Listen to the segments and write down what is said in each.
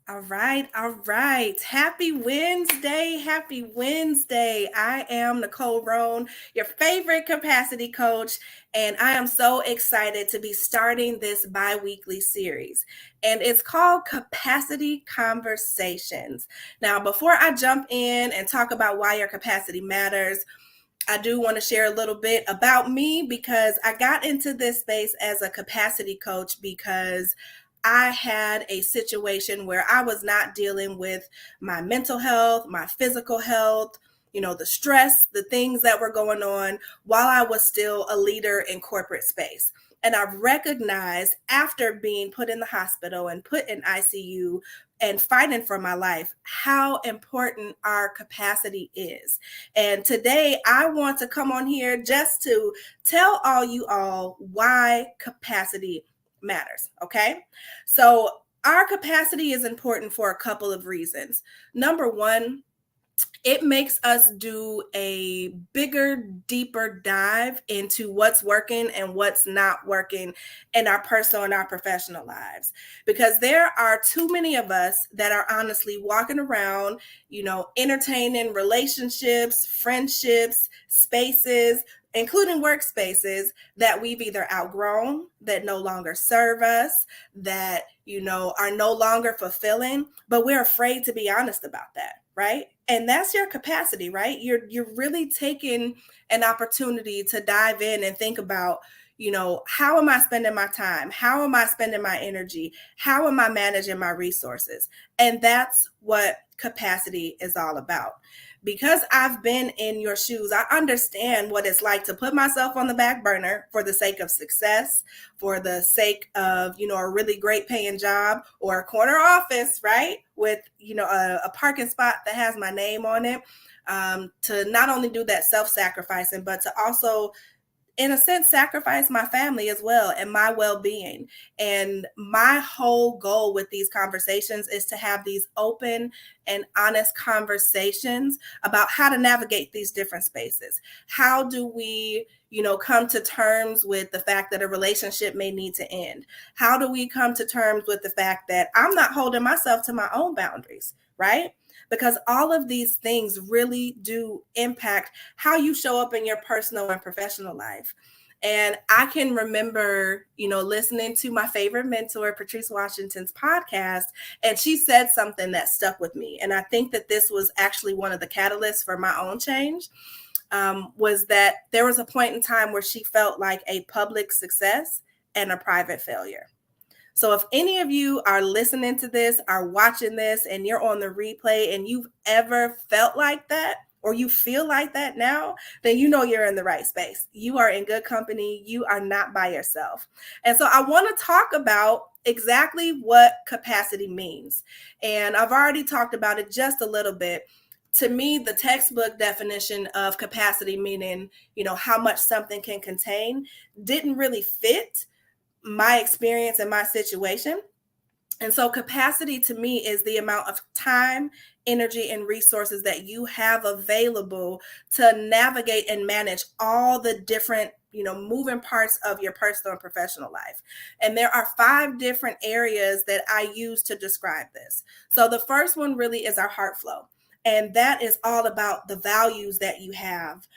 All right, all right. Happy Wednesday. Happy Wednesday. I am Nicole Roan, your favorite capacity coach, and I am so excited to be starting this bi weekly series. And it's called Capacity Conversations. Now, before I jump in and talk about why your capacity matters, I do want to share a little bit about me because I got into this space as a capacity coach because I had a situation where I was not dealing with my mental health, my physical health, the stress, the things that were going on while I was still a leader in corporate space. And I recognized after being put in the hospital and put in ICU and fighting for my life how important our capacity is. And today I want to come on here just to tell you all why capacity matters. Okay. So our capacity is important for a couple of reasons. Number one, it makes us do a bigger, deeper dive into what's working and what's not working in our personal and our professional lives. Because there are too many of us that are honestly walking around, entertaining relationships, friendships, spaces, including workspaces that we've either outgrown, that no longer serve us, that, are no longer fulfilling, but we're afraid to be honest about that, right? And that's your capacity, right? You're really taking an opportunity to dive in and think about, how am I spending my time? How am I spending my energy? How am I managing my resources? And that's what capacity is all about. Because I've been in your shoes, I understand what it's like to put myself on the back burner for the sake of success, for the sake of, a really great paying job or a corner office, right? With, a parking spot that has my name on it. To not only do that self-sacrificing, but to also, in a sense, sacrifice my family as well and my well-being. And my whole goal with these conversations is to have these open and honest conversations about how to navigate these different spaces. How do we, come to terms with the fact that a relationship may need to end? How do we come to terms with the fact that I'm not holding myself to my own boundaries, right? Because all of these things really do impact how you show up in your personal and professional life. And I can remember, listening to my favorite mentor, Patrice Washington's podcast, and she said something that stuck with me. And I think that this was actually one of the catalysts for my own change. Was that there was a point in time where she felt like a public success and a private failure. So if any of you are listening to this, are watching this, and you're on the replay and you've ever felt like that, or you feel like that now, then you know you're in the right space. You are in good company. You are not by yourself. And so I want to talk about exactly what capacity means. And I've already talked about it just a little bit. To me, the textbook definition of capacity, meaning, how much something can contain, didn't really fit my experience and my situation. And so capacity to me is the amount of time, energy, and resources that you have available to navigate and manage all the different, moving parts of your personal and professional life. And there are 5 different areas that I use to describe this. So the first one really is our heart flow. And that is all about the values that you have,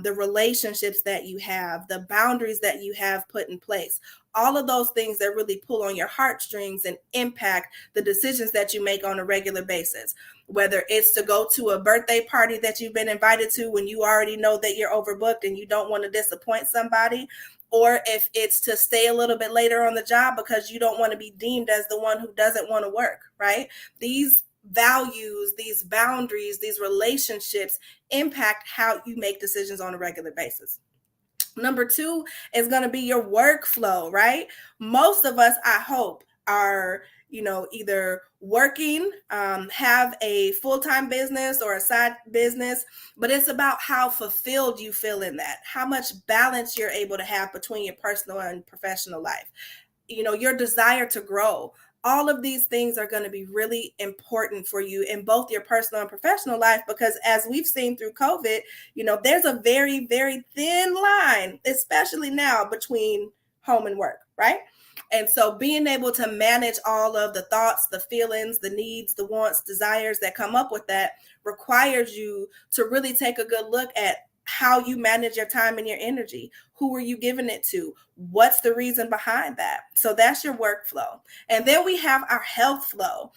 the relationships that you have, the boundaries that you have put in place. All of those things that really pull on your heartstrings and impact the decisions that you make on a regular basis. Whether it's to go to a birthday party that you've been invited to when you already know that you're overbooked and you don't want to disappoint somebody, or if it's to stay a little bit later on the job because you don't want to be deemed as the one who doesn't want to work, right? These values, these boundaries, these relationships impact how you make decisions on a regular basis. Number 2 is going to be your workflow, right? Most of us, I hope, are, either working, have a full-time business or a side business, but it's about how fulfilled you feel in that, how much balance you're able to have between your personal and professional life, your desire to grow. All of these things are going to be really important for you in both your personal and professional life, because as we've seen through COVID, there's a very, very thin line, especially now, between home and work, right? And so being able to manage all of the thoughts, the feelings, the needs, the wants, desires that come up with that requires you to really take a good look at how you manage your time and your energy. Who are you giving it to? What's the reason behind that? So that's your workflow. And then we have our health flow.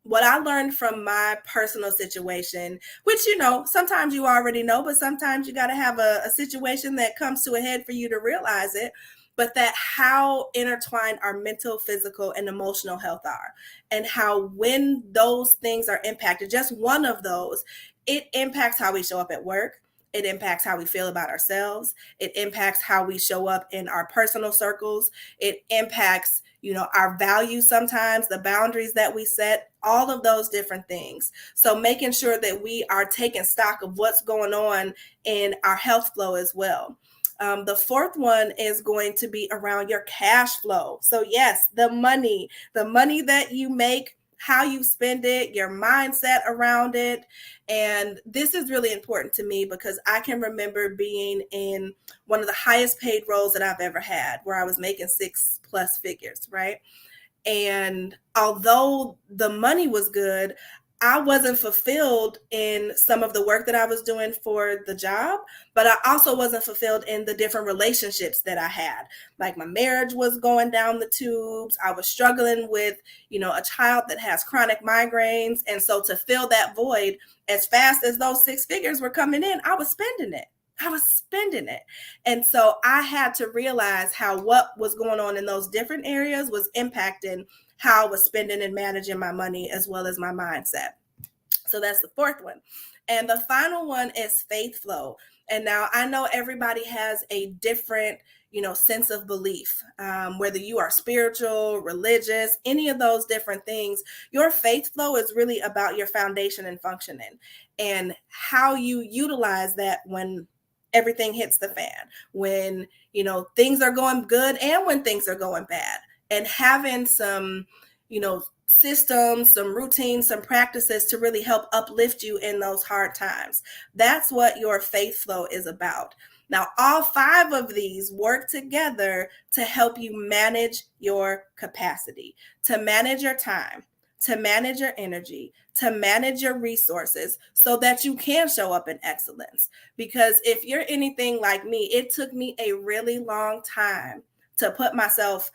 What I learned from my personal situation, which, you know, sometimes you already know, but sometimes you got to have a situation that comes to a head for you to realize it, but that how intertwined our mental, physical, and emotional health are, and how when those things are impacted, just one of those, it impacts how we show up at work. It impacts how we feel about ourselves. It impacts how we show up in our personal circles. It impacts, you know, our values sometimes, the boundaries that we set, all of those different things. So making sure that we are taking stock of what's going on in our health flow as well. The fourth one is going to be around your cash flow. So yes, the money that you make, how you spend it, your mindset around it. And this is really important to me because I can remember being in one of the highest paid roles that I've ever had, where I was making 6+ figures, right? And although the money was good, I wasn't fulfilled in some of the work that I was doing for the job, but I also wasn't fulfilled in the different relationships that I had. Like my marriage was going down the tubes. I was struggling with, you know, a child that has chronic migraines. And so to fill that void, as fast as those 6 figures were coming in, I was spending it. And so I had to realize how what was going on in those different areas was impacting how I was spending and managing my money as well as my mindset. So that's the fourth one. And the final one is faith flow. And now I know everybody has a different, you know, sense of belief, whether you are spiritual, religious, any of those different things. Your faith flow is really about your foundation and functioning and how you utilize that when everything hits the fan, when, you know, things are going good and when things are going bad, and having some, you know, systems, some routines, some practices to really help uplift you in those hard times. That's what your faith flow is about. Now, all 5 of these work together to help you manage your capacity, to manage your time, to manage your energy, to manage your resources so that you can show up in excellence. Because if you're anything like me, it took me a really long time to put myself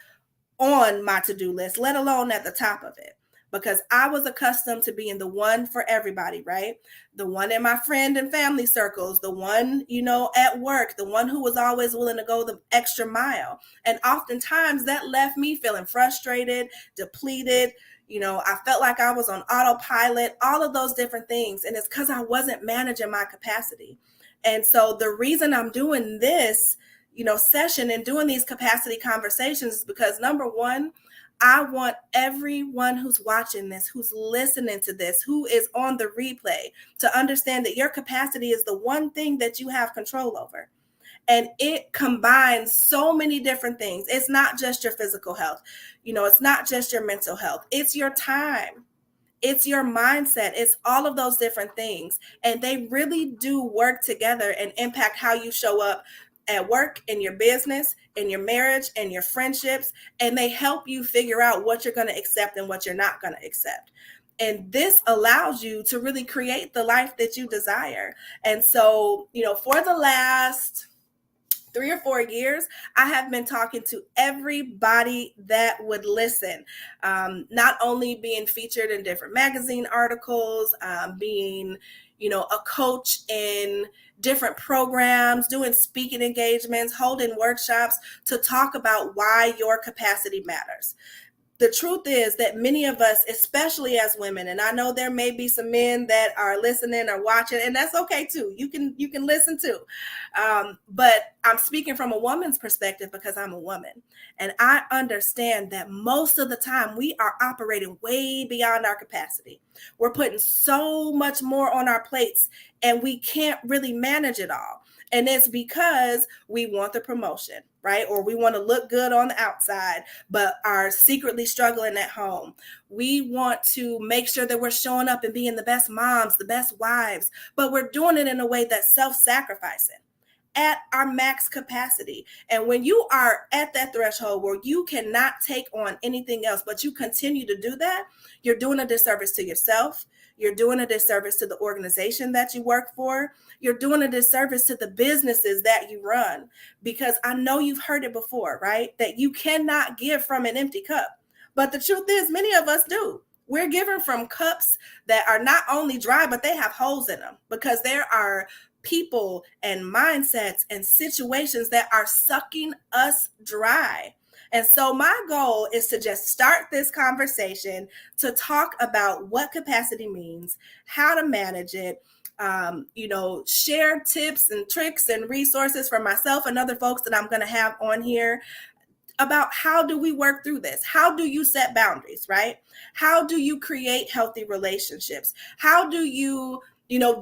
on my to-do list, let alone at the top of it, because I was accustomed to being the one for everybody, right? The one in my friend and family circles, the one, you know, at work, the one who was always willing to go the extra mile. And oftentimes that left me feeling frustrated, depleted. You know, I felt like I was on autopilot, all of those different things. And it's because I wasn't managing my capacity. And so the reason I'm doing this, you know, session and doing these capacity conversations is because, number one, I want everyone who's watching this, who's listening to this, who is on the replay, to understand that your capacity is the one thing that you have control over. And it combines so many different things. It's not just your physical health. You know, it's not just your mental health. It's your time. It's your mindset. It's all of those different things. And they really do work together and impact how you show up at work, in your business, in your marriage, and your friendships. And they help you figure out what you're going to accept and what you're not going to accept. And this allows you to really create the life that you desire. And so, you know, for the last 3 or 4 years, I have been talking to everybody that would listen, not only being featured in different magazine articles, being, you know, a coach in different programs, doing speaking engagements, holding workshops to talk about why your capacity matters. The truth is that many of us, especially as women, and I know there may be some men that are listening or watching, and that's okay too. You can listen too. But I'm speaking from a woman's perspective because I'm a woman. And I understand that most of the time we are operating way beyond our capacity. We're putting so much more on our plates and we can't really manage it all. And it's because we want the promotion, right? Or we want to look good on the outside, but are secretly struggling at home. We want to make sure that we're showing up and being the best moms, the best wives, but we're doing it in a way that's self-sacrificing. at our max capacity. And when you are at that threshold where you cannot take on anything else, but you continue to do that, you're doing a disservice to yourself. You're doing a disservice to the organization that you work for. You're doing a disservice to the businesses that you run, because I know you've heard it before, right? That you cannot give from an empty cup. But the truth is, many of us do. We're given from cups that are not only dry, but they have holes in them, because there are people and mindsets and situations that are sucking us dry. And so my goal is to just start this conversation to talk about what capacity means, how to manage it, share tips and tricks and resources for myself and other folks that I'm going to have on here about how do we work through this? How do you set boundaries, right? How do you create healthy relationships? How do you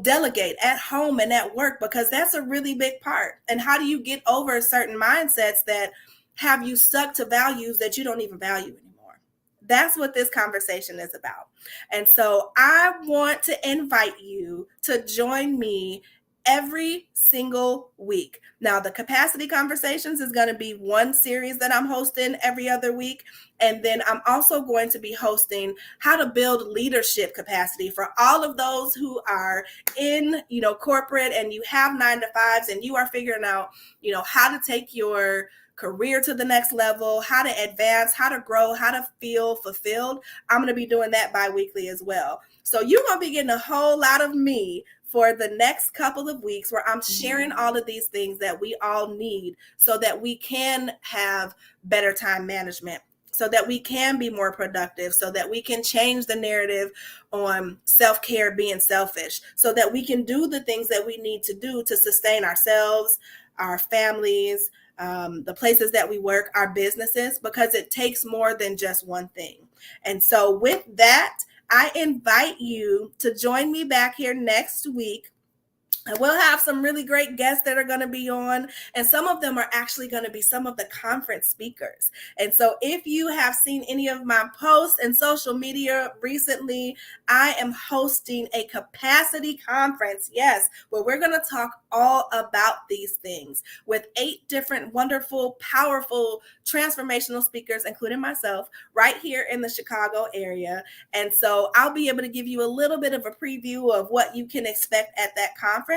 delegate at home and at work? Because that's a really big part. And how do you get over certain mindsets that have you stuck to values that you don't even value anymore? That's what this conversation is about. And so I want to invite you to join me every single week. Now, the Capacity Conversations is going to be one series that I'm hosting every other week. And then I'm also going to be hosting how to build leadership capacity for all of those who are in, corporate, and you have 9-to-5s and you are figuring out, how to take your career to the next level, how to advance, how to grow, how to feel fulfilled. I'm going to be doing that bi-weekly as well. So you're going to be getting a whole lot of me for the next couple of weeks, where I'm sharing all of these things that we all need so that we can have better time management, so that we can be more productive, so that we can change the narrative on self-care being selfish, so that we can do the things that we need to do to sustain ourselves, our families, the places that we work, our businesses, because it takes more than just one thing. And so with that, I invite you to join me back here next week. We'll have some really great guests that are going to be on, and some of them are actually going to be some of the conference speakers. And so if you have seen any of my posts and social media recently, I am hosting a capacity conference, yes, where we're going to talk all about these things with 8 different wonderful, powerful, transformational speakers, including myself, right here in the Chicago area. And so I'll be able to give you a little bit of a preview of what you can expect at that conference.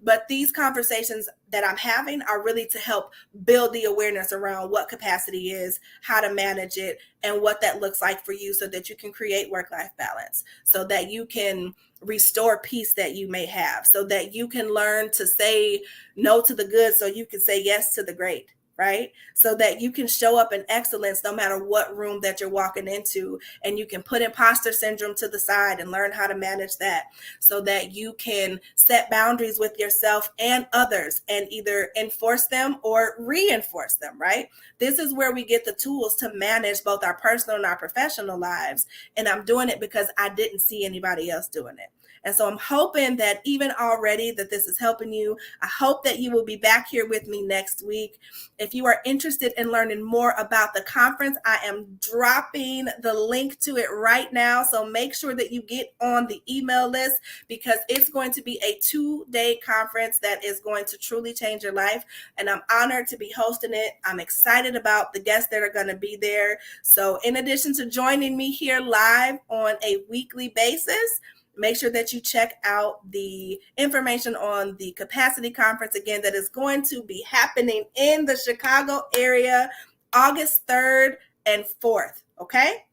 But these conversations that I'm having are really to help build the awareness around what capacity is, how to manage it, and what that looks like for you, so that you can create work-life balance, so that you can restore peace that you may have, so that you can learn to say no to the good so you can say yes to the great. Right? So that you can show up in excellence no matter what room that you're walking into, and you can put imposter syndrome to the side and learn how to manage that, so that you can set boundaries with yourself and others and either enforce them or reinforce them, right? This is where we get the tools to manage both our personal and our professional lives. And I'm doing it because I didn't see anybody else doing it. And so I'm hoping that even already that this is helping you. I hope that you will be back here with me next week. If you are interested in learning more about the conference, I am dropping the link to it right now. So make sure that you get on the email list, because it's going to be a 2-day conference that is going to truly change your life. And I'm honored to be hosting it. I'm excited about the guests that are going to be there. So in addition to joining me here live on a weekly basis, make sure that you check out the information on the Capacity Conference, again, that is going to be happening in the Chicago area, August 3rd and 4th. Okay?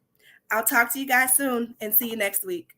I'll talk to you guys soon and see you next week.